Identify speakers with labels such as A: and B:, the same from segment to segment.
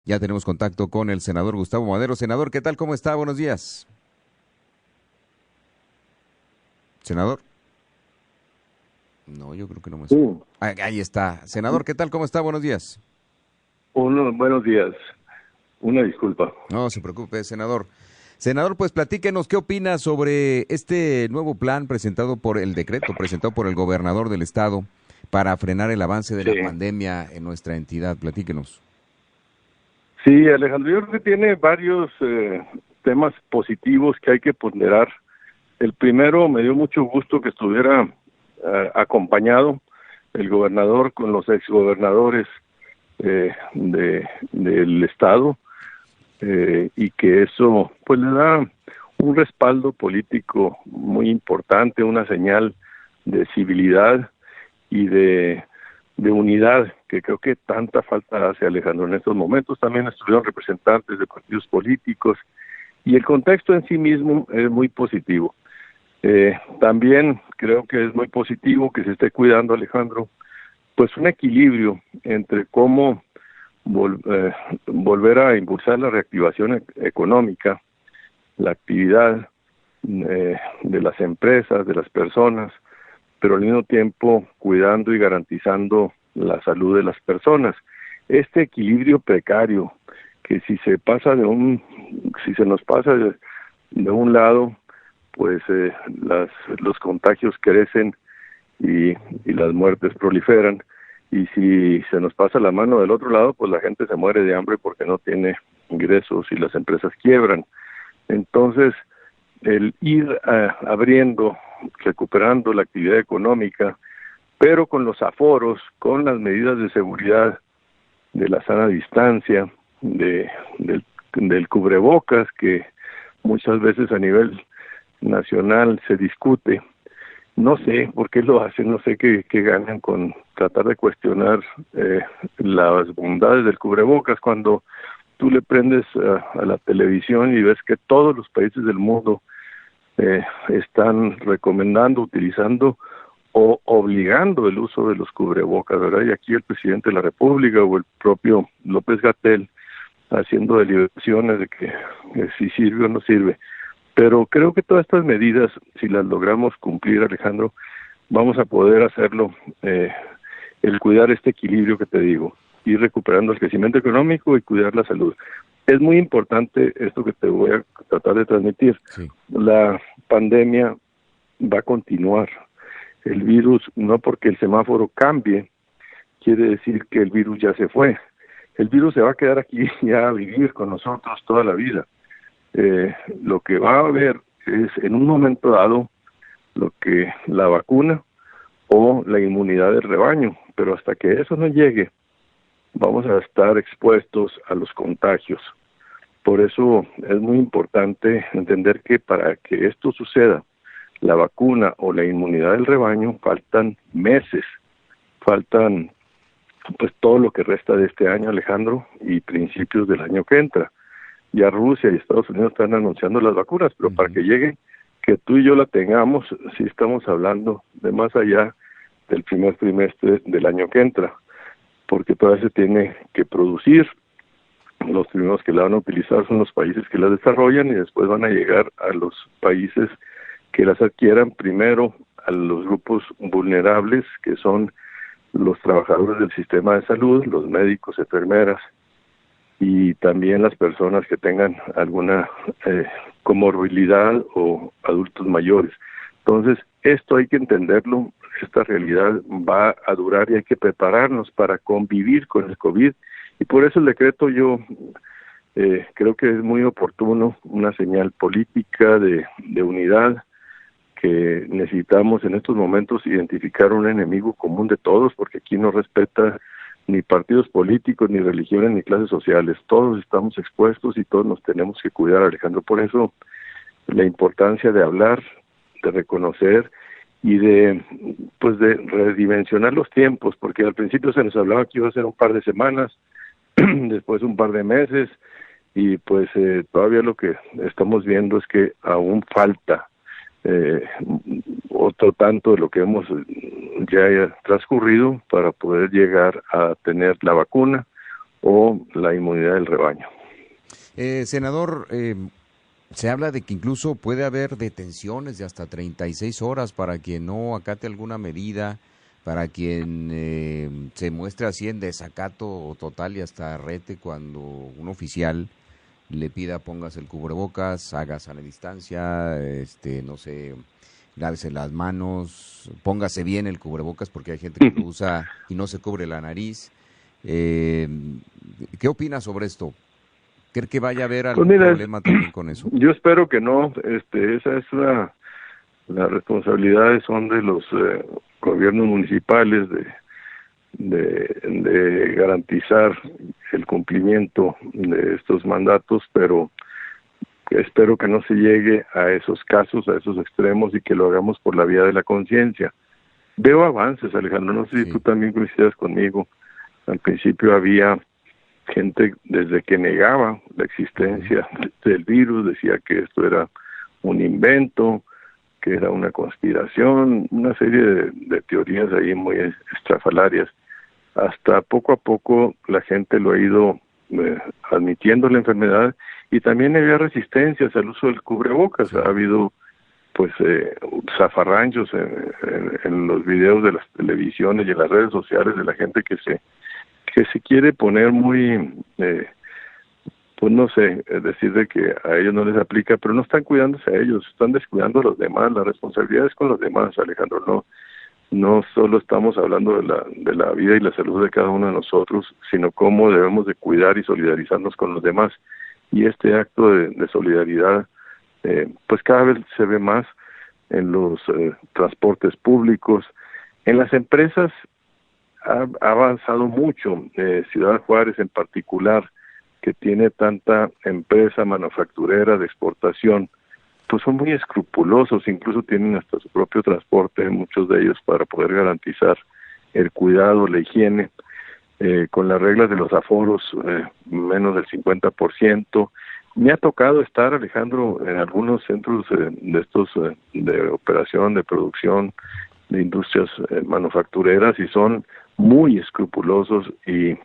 A: Ya tenemos contacto con el senador Gustavo Madero. Senador, ¿qué tal? ¿Cómo está? Buenos días. Senador. No, yo creo que no me
B: Sí,
A: escucha. Ahí está. Senador, ¿qué tal? ¿Cómo está? Buenos días.
B: buenos días. Una disculpa.
A: No se preocupe, senador. Senador, pues platíquenos qué opina sobre este nuevo plan presentado por el decreto, presentado por el gobernador del estado para frenar el avance de
B: Sí,
A: la pandemia en nuestra entidad. Platíquenos.
B: sí, Alejandro, yo creo que tiene varios temas positivos que hay que ponderar. El primero, me dio mucho gusto que estuviera acompañado el gobernador con los exgobernadores del estado, y que eso pues le da un respaldo político muy importante, una señal de civilidad y de unidad que creo que tanta falta hace, Alejandro, en estos momentos. También estuvieron representantes de partidos políticos y el contexto en sí mismo es muy positivo. También creo que es muy positivo que se esté cuidando, Alejandro, pues un equilibrio entre cómo volver a impulsar la reactivación económica, la actividad de las empresas, de las personas, pero al mismo tiempo cuidando y garantizando la salud de las personas. Este equilibrio precario, que si se nos pasa de un lado, pues los contagios crecen y las muertes proliferan, y si se nos pasa la mano del otro lado, pues la gente se muere de hambre porque no tiene ingresos y las empresas quiebran. Entonces, el ir abriendo, recuperando la actividad económica, pero con los aforos, con las medidas de seguridad, de la sana distancia, del cubrebocas, que muchas veces a nivel nacional se discute. No sé por qué lo hacen, no sé qué ganan con tratar de cuestionar las bondades del cubrebocas cuando tú le prendes a la televisión y ves que todos los países del mundo están recomendando, utilizando o obligando el uso de los cubrebocas, ¿verdad? Y aquí el presidente de la República o el propio López-Gatell haciendo deliberaciones de que si sirve o no sirve. Pero creo que todas estas medidas, si las logramos cumplir, Alejandro, vamos a poder hacerlo, el cuidar este equilibrio que te digo, ir recuperando el crecimiento económico y cuidar la salud. Es muy importante esto que te voy a tratar de transmitir.
A: Sí.
B: La pandemia va a continuar. El virus, no porque el semáforo cambie, quiere decir que el virus ya se fue. El virus se va a quedar aquí ya a vivir con nosotros toda la vida. Lo que va a haber es en un momento dado lo que la vacuna o la inmunidad del rebaño, pero hasta que eso no llegue, vamos a estar expuestos a los contagios. Por eso es muy importante entender que para que esto suceda, la vacuna o la inmunidad del rebaño, faltan meses, faltan pues todo lo que resta de este año, Alejandro, y principios del año que entra. Ya Rusia y Estados Unidos están anunciando las vacunas, pero para
A: Ujú.
B: que lleguen, que tú y yo la tengamos, sí estamos hablando de más allá del primer trimestre del año que entra, porque todavía se tiene que producir. Los primeros que la van a utilizar son los países que la desarrollan y después van a llegar a los países que las adquieran, primero a los grupos vulnerables, que son los trabajadores del sistema de salud, los médicos, enfermeras, y también las personas que tengan alguna comorbilidad o adultos mayores. Entonces, esto hay que entenderlo, esta realidad va a durar y hay que prepararnos para convivir con el COVID, y por eso el decreto yo creo que es muy oportuno, una señal política de unidad, que necesitamos en estos momentos identificar un enemigo común de todos, porque aquí no respeta ni partidos políticos, ni religiones, ni clases sociales. Todos estamos expuestos y todos nos tenemos que cuidar, Alejandro. Por eso la importancia de hablar, de reconocer y de redimensionar los tiempos, porque al principio se nos hablaba que iba a ser un par de semanas, después un par de meses, y pues todavía lo que estamos viendo es que aún falta eh, otro tanto de lo que hemos ya transcurrido para poder llegar a tener la vacuna o la inmunidad del rebaño.
A: Senador, se habla de que incluso puede haber detenciones de hasta 36 horas para quien no acate alguna medida, para quien se muestre así en desacato total y hasta rete cuando un oficial le pida póngase el cubrebocas, haga sana distancia, no sé, lávese las manos, póngase bien el cubrebocas porque hay gente que lo usa y no se cubre la nariz. ¿Qué opinas sobre esto? ¿Cree que vaya a haber algún problema también con eso?
B: Yo espero que no. Esa es las responsabilidades son de los gobiernos municipales de garantizar el cumplimiento de estos mandatos, pero espero que no se llegue a esos casos, a esos extremos, y que lo hagamos por la vía de la conciencia. Veo avances, Alejandro, no sé si tú también coincidas conmigo. Al principio había gente desde que negaba la existencia del virus, decía que esto era un invento, que era una conspiración, una serie de teorías ahí muy estrafalarias. Hasta poco a poco la gente lo ha ido admitiendo la enfermedad, y también había resistencias al uso del cubrebocas. Ha habido pues zafarranchos en los videos de las televisiones y en las redes sociales de la gente que se quiere poner muy pues no sé, decir de que a ellos no les aplica, pero no están cuidándose a ellos, están descuidando a los demás. La responsabilidad es con los demás, Alejandro. No solo estamos hablando de la vida y la salud de cada uno de nosotros, sino cómo debemos de cuidar y solidarizarnos con los demás. Y este acto de solidaridad, pues cada vez se ve más en los transportes públicos, en las empresas. Ha avanzado mucho. Ciudad Juárez en particular, que tiene tanta empresa manufacturera de exportación, pues son muy escrupulosos, incluso tienen hasta su propio transporte, muchos de ellos, para poder garantizar el cuidado, la higiene, con las reglas de los aforos, menos del 50%. Me ha tocado estar, Alejandro, en algunos centros de estos de operación, de producción, de industrias manufactureras, y son muy escrupulosos y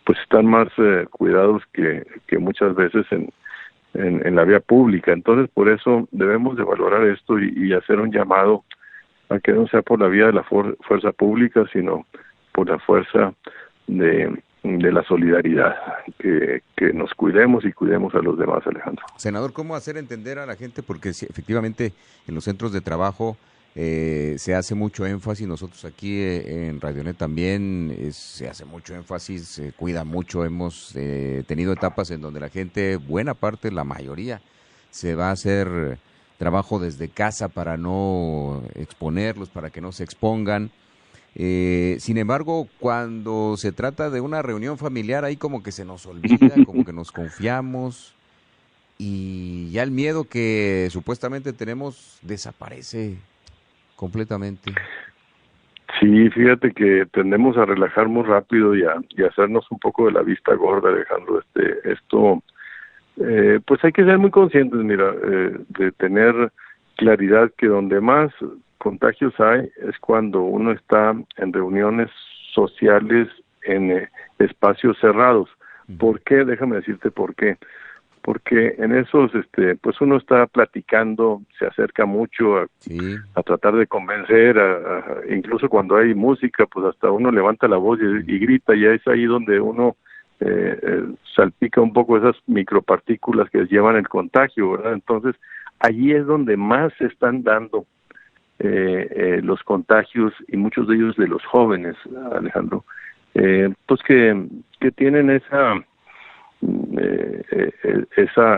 B: pues están más cuidados que muchas veces en la vía pública. Entonces, por eso debemos de valorar esto y hacer un llamado a que no sea por la vía de la fuerza pública, sino por la fuerza de la solidaridad, que nos cuidemos y cuidemos a los demás, Alejandro.
A: Senador, ¿cómo hacer entender a la gente? Porque sí, efectivamente en los centros de trabajo se hace mucho énfasis, nosotros aquí en Radionet también se hace mucho énfasis, se cuida mucho. Hemos tenido etapas en donde la gente, buena parte, la mayoría, se va a hacer trabajo desde casa para no exponerlos, para que no se expongan. Sin embargo, cuando se trata de una reunión familiar, ahí como que se nos olvida, como que nos confiamos, y ya el miedo que supuestamente tenemos desaparece completamente.
B: Sí, fíjate que tendemos a relajar muy rápido y a hacernos un poco de la vista gorda, Alejandro. Esto pues hay que ser muy conscientes, mira, de tener claridad que donde más contagios hay es cuando uno está en reuniones sociales en espacios cerrados. ¿Por qué? Déjame decirte por qué. Porque en esos, pues uno está platicando, se acerca mucho a tratar de convencer, incluso cuando hay música, pues hasta uno levanta la voz y grita, y es ahí donde uno salpica un poco esas micropartículas que llevan el contagio, ¿verdad? Entonces, allí es donde más se están dando los contagios, y muchos de ellos de los jóvenes, Alejandro, pues que tienen esa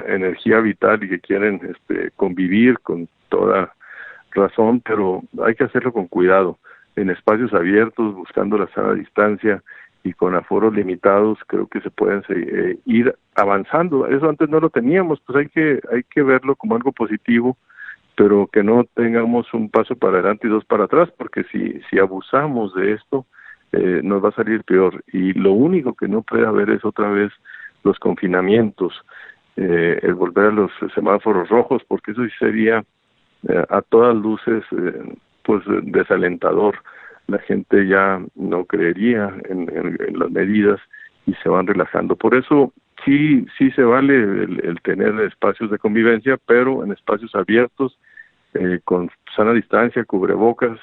B: energía vital y que quieren convivir con toda razón, pero hay que hacerlo con cuidado, en espacios abiertos, buscando la sana distancia y con aforos limitados. Creo que se pueden ir avanzando. Eso antes no lo teníamos, pues hay que verlo como algo positivo, pero que no tengamos un paso para adelante y dos para atrás, porque si abusamos de esto, nos va a salir peor. Y lo único que no puede haber es otra vez los confinamientos, el volver a los semáforos rojos, porque eso sí sería a todas luces pues desalentador. La gente ya no creería en las medidas y se van relajando. Por eso sí se vale el tener espacios de convivencia, pero en espacios abiertos, con sana distancia, cubrebocas,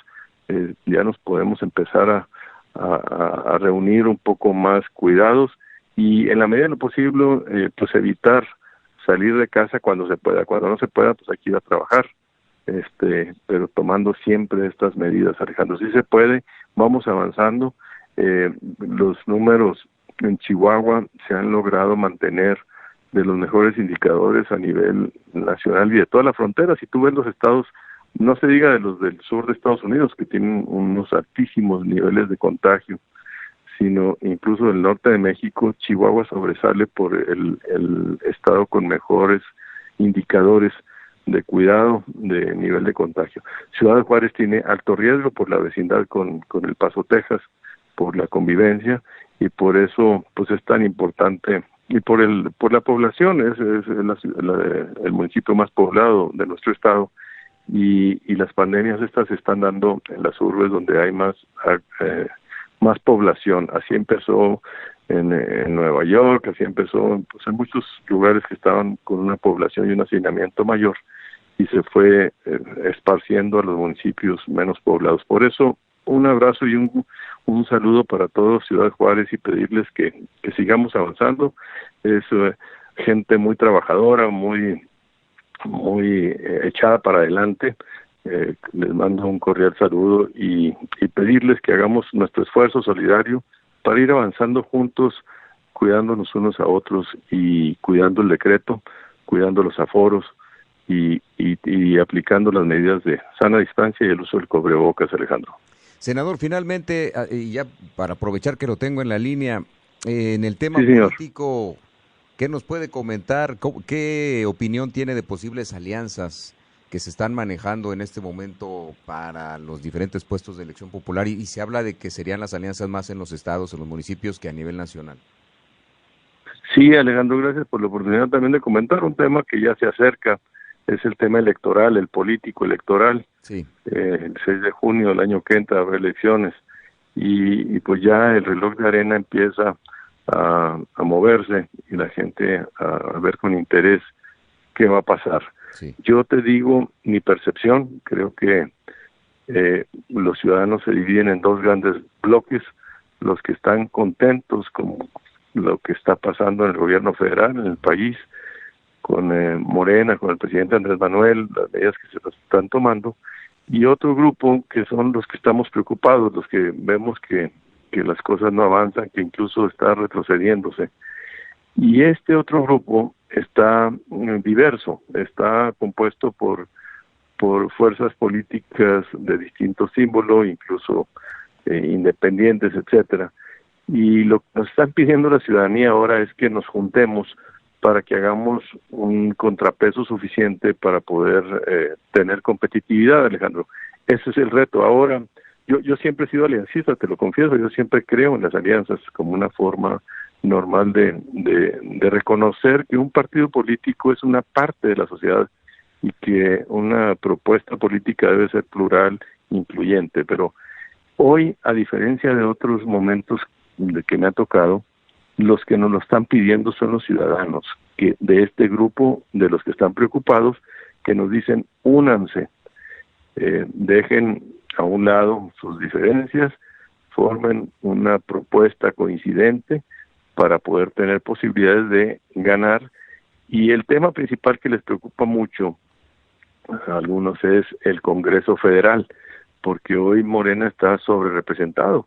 B: ya nos podemos empezar a reunir un poco más cuidados y en la medida de lo posible, pues evitar salir de casa cuando se pueda. Cuando no se pueda, pues hay que ir a trabajar, pero tomando siempre estas medidas, Alejandro. Si se puede, vamos avanzando. Los números en Chihuahua se han logrado mantener de los mejores indicadores a nivel nacional y de toda la frontera. Si tú ves los estados, no se diga de los del sur de Estados Unidos, que tienen unos altísimos niveles de contagio, sino incluso del norte de México, Chihuahua sobresale por el estado con mejores indicadores de cuidado de nivel de contagio. Ciudad de Juárez tiene alto riesgo por la vecindad con El Paso, Texas, por la convivencia, y por eso pues es tan importante, y por la población, es el municipio más poblado de nuestro estado, y las pandemias estas se están dando en las urbes donde hay más población. Así empezó en Nueva York, así empezó pues en muchos lugares que estaban con una población y un hacinamiento mayor, y se fue esparciendo a los municipios menos poblados. Por eso, un abrazo y un saludo para todos Ciudad Juárez, y pedirles que sigamos avanzando. Es gente muy trabajadora, muy echada para adelante. Les mando un cordial saludo y pedirles que hagamos nuestro esfuerzo solidario para ir avanzando juntos, cuidándonos unos a otros y cuidando el decreto, cuidando los aforos y aplicando las medidas de sana distancia y el uso del cubrebocas, Alejandro.
A: Senador, finalmente, y ya para aprovechar que lo tengo en la línea, en el tema
B: Sí, señor.
A: político, ¿qué nos puede comentar? ¿Qué opinión tiene de posibles alianzas que se están manejando en este momento para los diferentes puestos de elección popular? Y se habla de que serían las alianzas más en los estados, en los municipios, que a nivel nacional.
B: Sí, Alejandro, gracias por la oportunidad también de comentar un tema que ya se acerca. Es el tema electoral, el político electoral.
A: Sí.
B: El 6 de junio del año que entra habrá elecciones y pues ya el reloj de arena empieza a moverse y la gente a ver con interés qué va a pasar.
A: Sí.
B: Yo te digo mi percepción, creo que los ciudadanos se dividen en dos grandes bloques: los que están contentos con lo que está pasando en el gobierno federal, en el país, con Morena, con el presidente Andrés Manuel, las medidas que se están tomando, y otro grupo que son los que estamos preocupados, los que vemos que las cosas no avanzan, que incluso está retrocediéndose. Y este otro grupo está diverso, está compuesto por fuerzas políticas de distinto símbolo, incluso independientes, etcétera. Y lo que nos están pidiendo la ciudadanía ahora es que nos juntemos para que hagamos un contrapeso suficiente para poder tener competitividad, Alejandro. Ese es el reto. Ahora, yo siempre he sido aliancista, te lo confieso, yo siempre creo en las alianzas como una forma normal de reconocer que un partido político es una parte de la sociedad y que una propuesta política debe ser plural, incluyente. Pero hoy, a diferencia de otros momentos de que me ha tocado, los que nos lo están pidiendo son los ciudadanos, que de este grupo, de los que están preocupados, que nos dicen: únanse, dejen a un lado sus diferencias, formen una propuesta coincidente para poder tener posibilidades de ganar. Y el tema principal que les preocupa mucho a algunos es el Congreso Federal, porque hoy Morena está sobrerepresentado.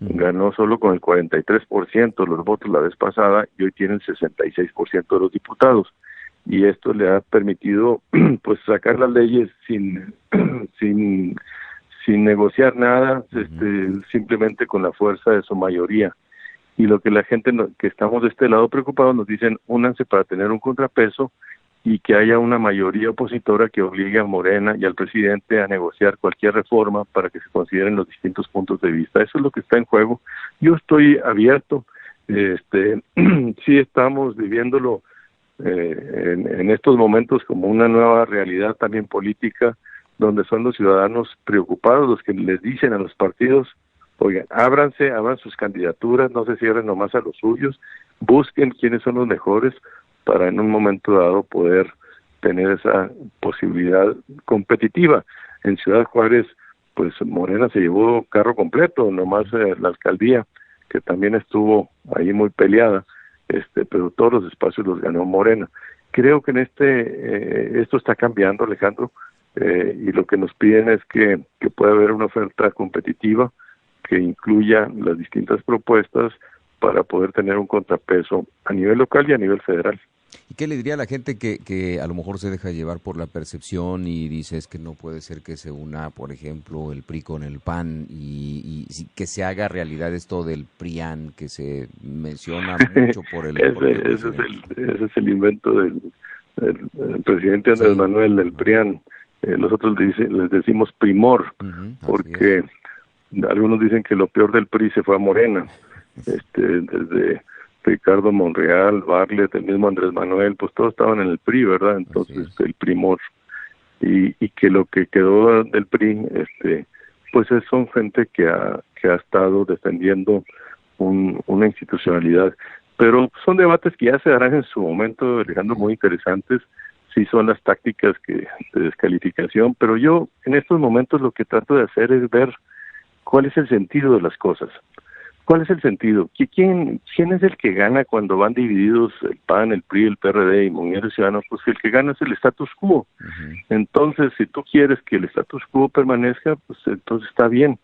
B: Ganó solo con el 43% de los votos la vez pasada y hoy tiene el 66% de los diputados. Y esto le ha permitido pues sacar las leyes sin negociar nada, simplemente con la fuerza de su mayoría. Y lo que la gente que estamos de este lado preocupados nos dicen: únanse para tener un contrapeso y que haya una mayoría opositora que obligue a Morena y al presidente a negociar cualquier reforma para que se consideren los distintos puntos de vista. Eso es lo que está en juego. Yo estoy abierto. Sí estamos viviéndolo en estos momentos como una nueva realidad también política, donde son los ciudadanos preocupados los que les dicen a los partidos: Oigan, ábranse, abran sus candidaturas, no se cierren nomás a los suyos, busquen quiénes son los mejores para en un momento dado poder tener esa posibilidad competitiva. En Ciudad Juárez, pues Morena se llevó carro completo, nomás la alcaldía, que también estuvo ahí muy peleada, pero todos los espacios los ganó Morena. Creo que en esto está cambiando, Alejandro, y lo que nos piden es que pueda haber una oferta competitiva que incluya las distintas propuestas para poder tener un contrapeso a nivel local y a nivel federal.
A: ¿Y qué le diría a la gente que a lo mejor se deja llevar por la percepción y dice es que no puede ser que se una, por ejemplo, el PRI con el PAN y que se haga realidad esto del PRIAN que se menciona mucho por el...
B: ese es el invento del presidente Andrés Manuel, del PRIAN. Nosotros les decimos primor, porque algunos dicen que lo peor del PRI se fue a Morena, desde Ricardo Monreal, Bartlett, el mismo Andrés Manuel, pues todos estaban en el PRI, ¿verdad? Entonces el primor, y que lo que quedó del PRI, pues son gente que ha estado defendiendo una institucionalidad, pero son debates que ya se darán en su momento, Alejandro, muy interesantes. Sí son las tácticas de descalificación, pero yo en estos momentos lo que trato de hacer es ver cuál es el sentido de las cosas. ¿Cuál es el sentido? ¿Quién es el que gana cuando van divididos el PAN, el PRI, el PRD y Movimiento Ciudadano? Pues el que gana es el status quo. Entonces, si tú quieres que el status quo permanezca, pues entonces está bien.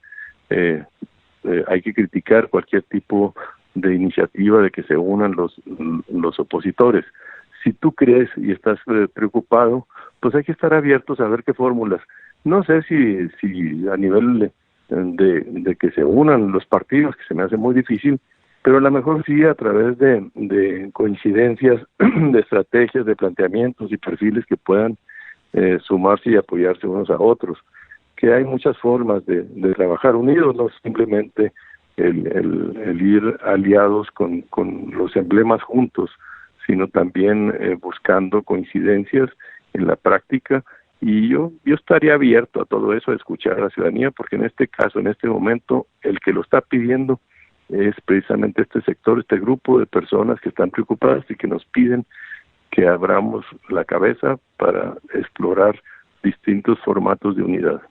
B: Hay que criticar cualquier tipo de iniciativa de que se unan los opositores. Si tú crees y estás preocupado, pues hay que estar abiertos a ver qué fórmulas. No sé si a nivel de que se unan los partidos, que se me hace muy difícil, pero a lo mejor sí a través de coincidencias, de estrategias, de planteamientos y perfiles que puedan sumarse y apoyarse unos a otros. Que hay muchas formas de trabajar unidos, no simplemente el ir aliados con los emblemas juntos, sino también buscando coincidencias en la práctica. Y yo estaría abierto a todo eso, a escuchar a la ciudadanía, porque en este caso, en este momento, el que lo está pidiendo es precisamente este sector, este grupo de personas que están preocupadas y que nos piden que abramos la cabeza para explorar distintos formatos de unidad.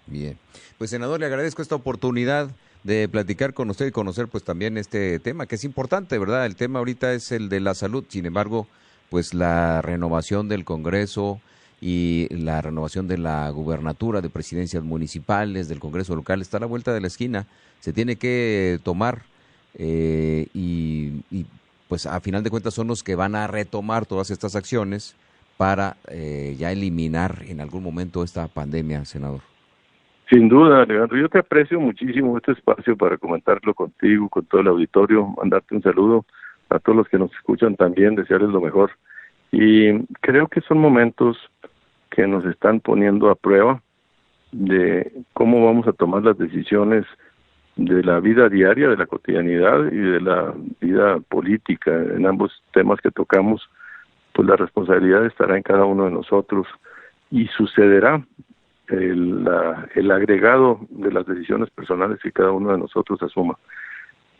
A: Bien, pues senador, le agradezco esta oportunidad de platicar con usted y conocer pues también este tema, que es importante, ¿verdad? El tema ahorita es el de la salud, sin embargo, pues la renovación del Congreso y la renovación de la gubernatura, de presidencias municipales, del Congreso local, está a la vuelta de la esquina, se tiene que tomar y pues a final de cuentas son los que van a retomar todas estas acciones para ya eliminar en algún momento esta pandemia, senador.
B: Sin duda, Alejandro, yo te aprecio muchísimo este espacio para comentarlo contigo, con todo el auditorio, mandarte un saludo a todos los que nos escuchan también, desearles lo mejor. Y creo que son momentos que nos están poniendo a prueba de cómo vamos a tomar las decisiones de la vida diaria, de la cotidianidad y de la vida política. En ambos temas que tocamos, pues la responsabilidad estará en cada uno de nosotros y sucederá el agregado de las decisiones personales que cada uno de nosotros asuma.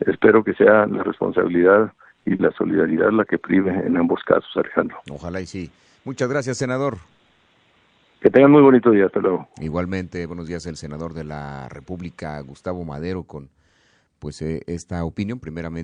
B: Espero que sea la responsabilidad y la solidaridad la que prive en ambos casos, Alejandro.
A: Ojalá y sí. Muchas gracias, senador.
B: Que tengan muy bonito día, hasta luego.
A: Igualmente, buenos días, el senador de la República, Gustavo Madero, con pues esta opinión primeramente.